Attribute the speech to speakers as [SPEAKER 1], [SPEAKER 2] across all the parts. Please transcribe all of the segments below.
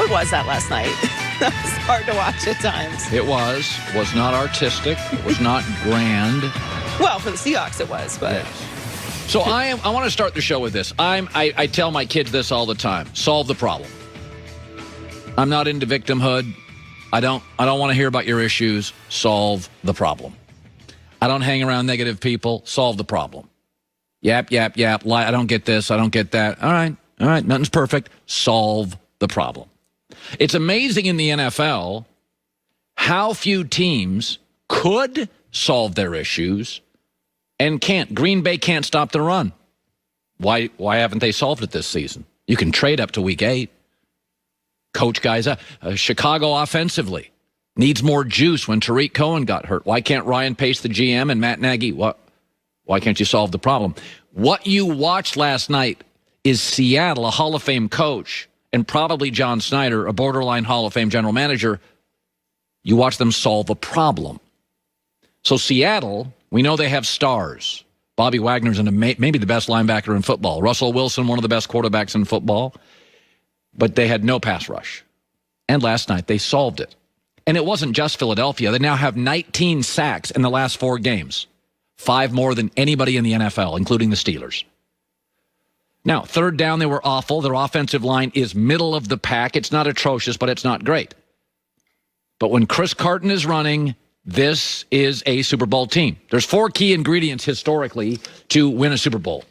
[SPEAKER 1] What was that last night? That was hard to watch at times.
[SPEAKER 2] It was not artistic. It was not grand.
[SPEAKER 1] Well, for the Seahawks it was, but...
[SPEAKER 2] Yes. So I want to start the show with this. I tell my kids this all the time. Solve the problem. I'm not into victimhood. I don't want to hear about your issues. Solve the problem. I don't hang around negative people. Solve the problem. Yap, yap, yap. Lie. I don't get this. I don't get that. All right. Nothing's perfect. Solve the problem. It's amazing in the NFL how few teams could solve their issues and can't. Green Bay can't stop the run. Why haven't they solved it this season? You can trade up to week 8. Coach guys up. Chicago offensively needs more juice when Tariq Cohen got hurt. Why can't Ryan Pace, the GM, and Matt Nagy? Why can't you solve the problem? What you watched last night is Seattle, a Hall of Fame coach, and probably John Snyder, a borderline Hall of Fame general manager. You watch them solve a problem. So Seattle, we know they have stars. Bobby Wagner's maybe the best linebacker in football. Russell Wilson, one of the best quarterbacks in football. But they had no pass rush. And last night, they solved it. And it wasn't just Philadelphia. They now have 19 sacks in the last 4 games. 5 more than anybody in the NFL, including the Steelers. Now, third down, they were awful. Their offensive line is middle of the pack. It's not atrocious, but it's not great. But when Chris Carton is running, this is a Super Bowl team. There's 4 key ingredients historically to win a Super Bowl.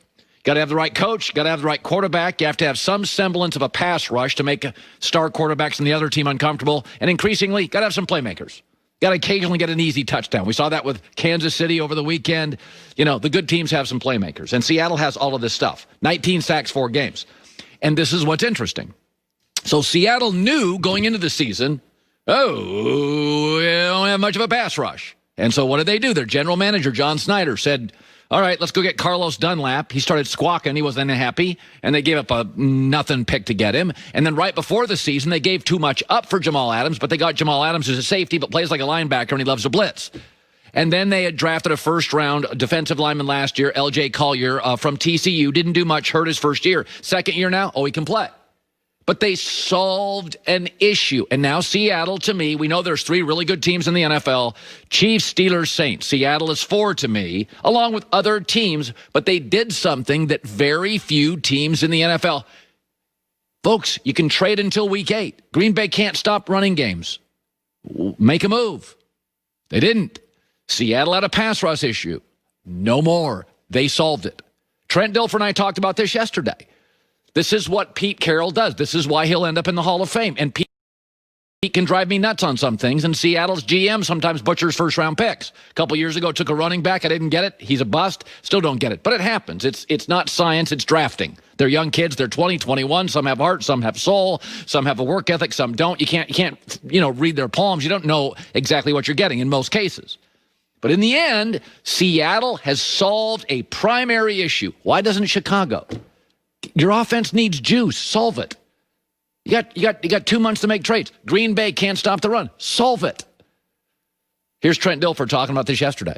[SPEAKER 2] Got to have the right coach. Got to have the right quarterback. You have to have some semblance of a pass rush to make star quarterbacks in the other team uncomfortable. And increasingly, got to have some playmakers. Got to occasionally get an easy touchdown. We saw that with Kansas City over the weekend. You know, the good teams have some playmakers. And Seattle has all of this stuff. 19 sacks, 4 games. And this is what's interesting. So Seattle knew going into the season, we don't have much of a pass rush. And so what did they do? Their general manager, John Snyder, said, all right, let's go get Carlos Dunlap. He started squawking. He wasn't happy. And they gave up a nothing pick to get him. And then right before the season, they gave too much up for Jamal Adams, but they got Jamal Adams as a safety, but plays like a linebacker, and he loves to blitz. And then they had drafted a first-round defensive lineman last year, L.J. Collier from TCU. Didn't do much, hurt his first year. Second year now, he can play. But they solved an issue. And now Seattle, to me, we know there's 3 really good teams in the NFL, Chiefs, Steelers, Saints. Seattle is 4 to me, along with other teams, but they did something that very few teams in the NFL. Folks, you can trade until week 8. Green Bay can't stop running games. Make a move. They didn't. Seattle had a pass rush issue. No more. They solved it. Trent Dilfer and I talked about this yesterday. This is what Pete Carroll does. This is why he'll end up in the Hall of Fame. And Pete can drive me nuts on some things. And Seattle's GM sometimes butchers first-round picks. A couple years ago, took a running back. I didn't get it. He's a bust. Still don't get it. But it happens. It's not science. It's drafting. They're young kids. They're 20, 21. Some have heart. Some have soul. Some have a work ethic. Some don't. You can't read their palms. You don't know exactly what you're getting in most cases. But in the end, Seattle has solved a primary issue. Why doesn't Chicago? Your offense needs juice. Solve it. You got 2 months to make trades. Green Bay can't stop the run. Solve it. Here's Trent Dilfer talking about this yesterday.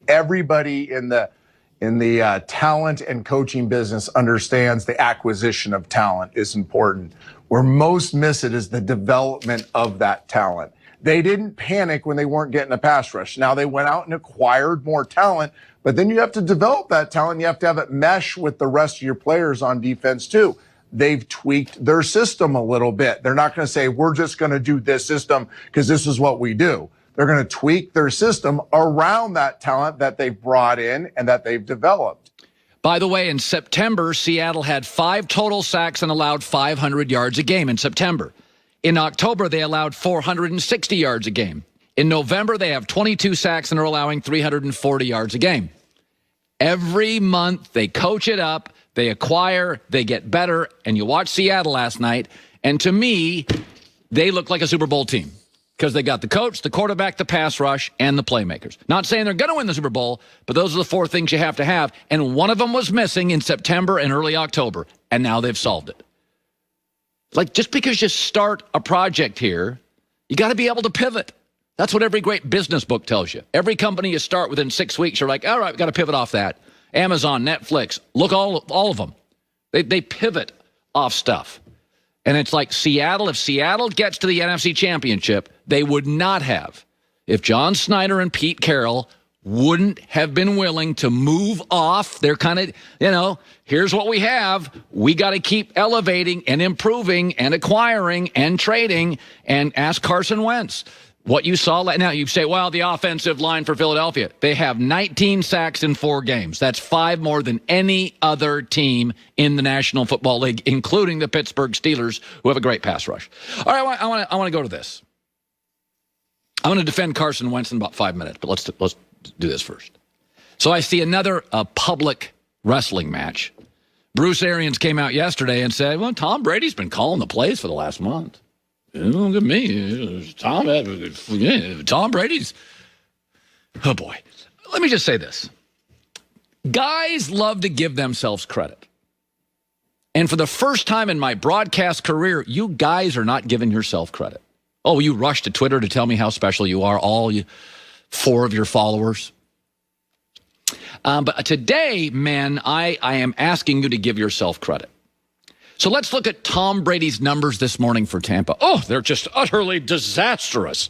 [SPEAKER 3] Everybody in the talent and coaching business understands the acquisition of talent is important. Where most miss it is the development of that talent. They didn't panic when they weren't getting a pass rush. Now they went out and acquired more talent, but then you have to develop that talent. You have to have it mesh with the rest of your players on defense too. They've tweaked their system a little bit. They're not going to say, we're just going to do this system because this is what we do. They're going to tweak their system around that talent that they've brought in and that they've developed.
[SPEAKER 2] By the way, in September, Seattle had 5 total sacks and allowed 500 yards a game in September. In October, they allowed 460 yards a game. In November, they have 22 sacks and are allowing 340 yards a game. Every month, they coach it up, they acquire, they get better, and you watch Seattle last night, and to me, they look like a Super Bowl team because they got the coach, the quarterback, the pass rush, and the playmakers. Not saying they're going to win the Super Bowl, but those are the 4 things you have to have, and one of them was missing in September and early October, and now they've solved it. Like, just because you start a project here, you got to be able to pivot. That's what every great business book tells you. Every company you start within 6 weeks, you're like, all right, we've got to pivot off that. Amazon, Netflix, look, all of them. They pivot off stuff. And it's like Seattle, if Seattle gets to the NFC Championship, they would not have. If John Snyder and Pete Carroll wouldn't have been willing to move off, they're kind of, here's what we have. We got to keep elevating and improving and acquiring and trading, and ask Carson Wentz. What you saw now, you say, well, the offensive line for Philadelphia, they have 19 sacks in 4 games. That's 5 more than any other team in the National Football League, including the Pittsburgh Steelers, who have a great pass rush. All right, I want to go to this. I want to defend Carson Wentz in about 5 minutes, but let's do this first. So I see another public wrestling match. Bruce Arians came out yesterday and said, well, Tom Brady's been calling the plays for the last month. Look at me. Tom Brady's. Oh, boy. Let me just say this. Guys love to give themselves credit. And for the first time in my broadcast career, you guys are not giving yourself credit. Oh, you rush to Twitter to tell me how special you are, all you 4 of your followers. But today, men, I am asking you to give yourself credit. So let's look at Tom Brady's numbers this morning for Tampa. Oh, they're just utterly disastrous.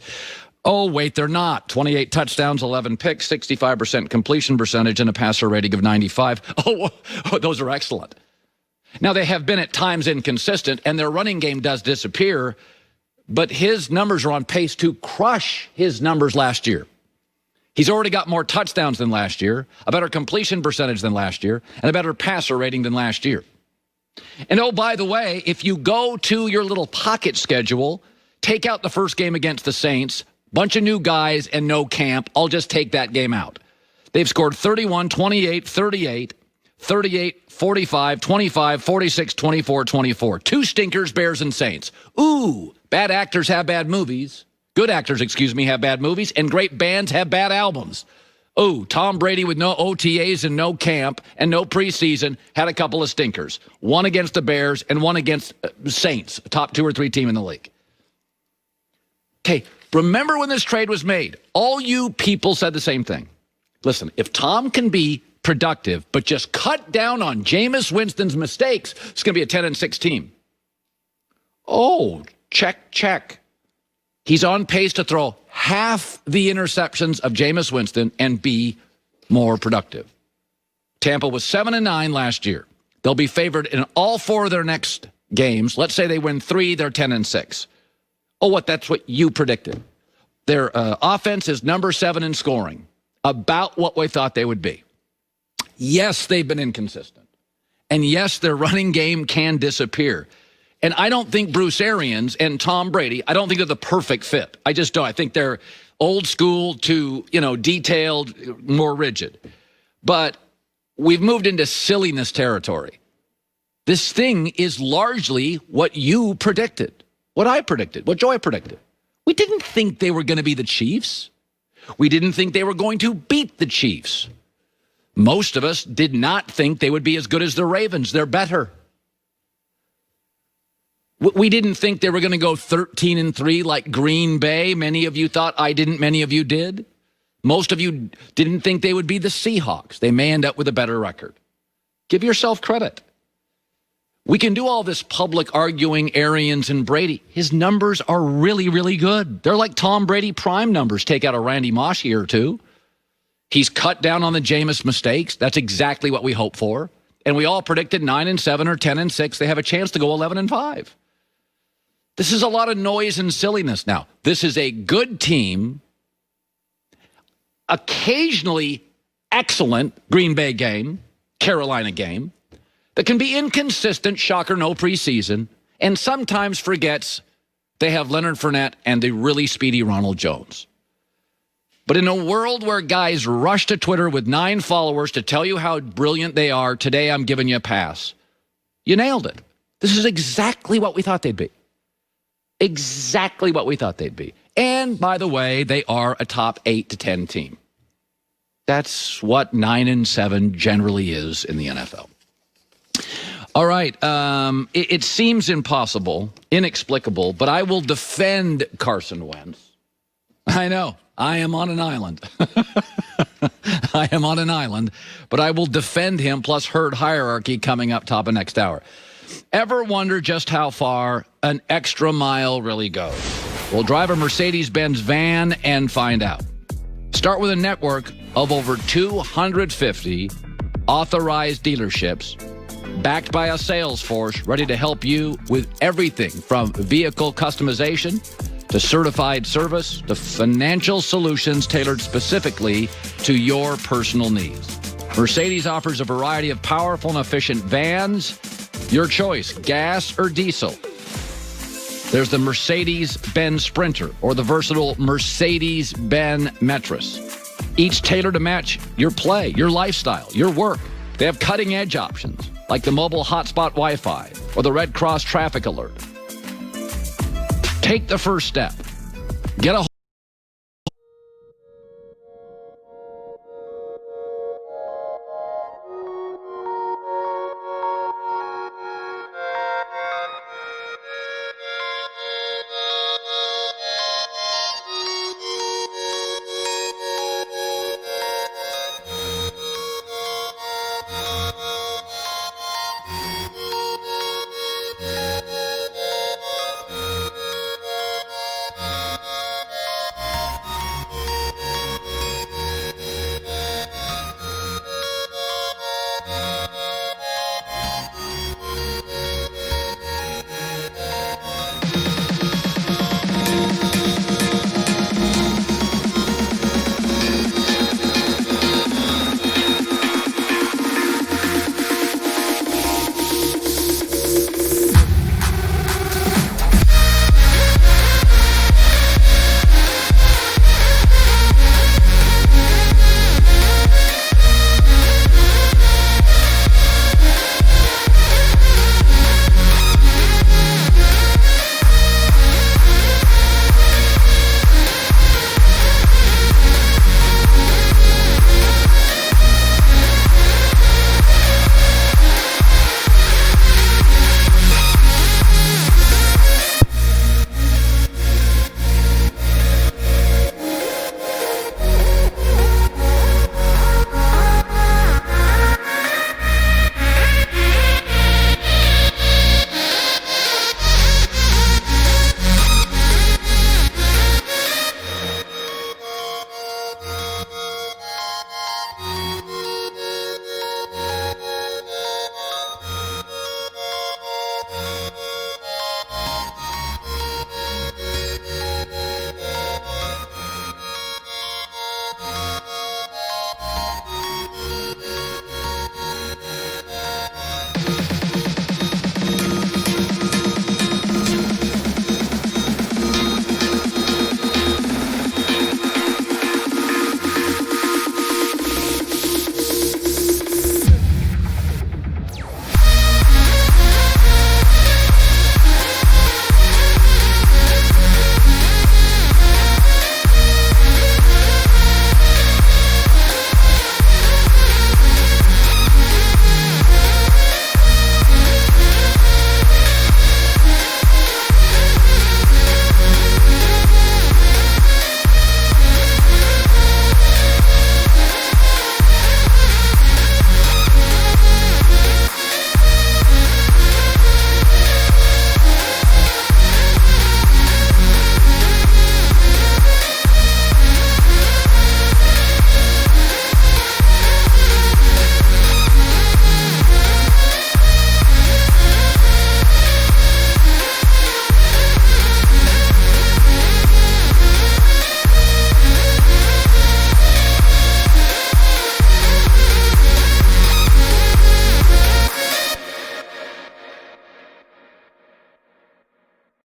[SPEAKER 2] Oh, wait, they're not. 28 touchdowns, 11 picks, 65% completion percentage, and a passer rating of 95. Oh, those are excellent. Now, they have been at times inconsistent, and their running game does disappear, but his numbers are on pace to crush his numbers last year. He's already got more touchdowns than last year, a better completion percentage than last year, and a better passer rating than last year. And oh, by the way, if you go to your little pocket schedule, take out the first game against the Saints, bunch of new guys and no camp, I'll just take that game out. They've scored 31, 28, 38, 38, 45, 25, 46, 24, 24. 2 stinkers, Bears and Saints. Ooh, bad actors have bad movies. Good actors, have bad movies, and great bands have bad albums. Oh, Tom Brady with no OTAs and no camp and no preseason had a couple of stinkers. One against the Bears and one against Saints, a top 2 or 3 team in the league. Okay, remember when this trade was made? All you people said the same thing. Listen, if Tom can be productive but just cut down on Jameis Winston's mistakes, it's going to be a 10-6 team. Oh, check. He's on pace to throw half the interceptions of Jameis Winston and be more productive. Tampa was 7-9 last year. They'll be favored in all 4 of their next games. Let's say they win 3, they're 10-6. Oh, that's what you predicted. Their offense is number 7 in scoring, about what we thought they would be. Yes, they've been inconsistent. And yes, their running game can disappear. And I don't think Bruce Arians and Tom Brady, I don't think they're the perfect fit. I just don't. I think they're old school to, detailed, more rigid. But we've moved into silliness territory. This thing is largely what you predicted, what I predicted, what Joy predicted. We didn't think they were going to be the Chiefs. We didn't think they were going to beat the Chiefs. Most of us did not think they would be as good as the Ravens. They're better. We didn't think they were going to go 13-3 like Green Bay. Many of you thought I didn't. Many of you did. Most of you didn't think they would be the Seahawks. They may end up with a better record. Give yourself credit. We can do all this public arguing, Arians and Brady. His numbers are really, really good. They're like Tom Brady prime numbers. Take out a Randy Moss year or 2. He's cut down on the Jameis mistakes. That's exactly what we hope for. And we all predicted 9-7 or 10-6. They have a chance to go 11-5. This is a lot of noise and silliness. Now, this is a good team, occasionally excellent Green Bay game, Carolina game, that can be inconsistent, shocker, no preseason, and sometimes forgets they have Leonard Fournette and the really speedy Ronald Jones. But in a world where guys rush to Twitter with 9 followers to tell you how brilliant they are, today I'm giving you a pass. You nailed it. This is exactly what we thought they'd be. Exactly what we thought they'd be. And, by the way, they are a top 8 to 10 team. That's what 9-7 generally is in the NFL. All right. It seems impossible, inexplicable, but I will defend Carson Wentz. I know. I am on an island. I am on an island, but I will defend him plus herd hierarchy coming up top of next hour. Ever wonder just how far an extra mile really goes? Well, drive a Mercedes-Benz van and find out. Start with a network of over 250 authorized dealerships, backed by a sales force ready to help you with everything from vehicle customization to certified service to financial solutions tailored specifically to your personal needs. Mercedes offers a variety of powerful and efficient vans. Your choice, gas or diesel. There's the Mercedes-Benz Sprinter or the versatile Mercedes-Benz Metris. Each tailored to match your play, your lifestyle, your work. They have cutting-edge options like the mobile hotspot Wi-Fi or the Red Cross traffic alert. Take the first step. Get a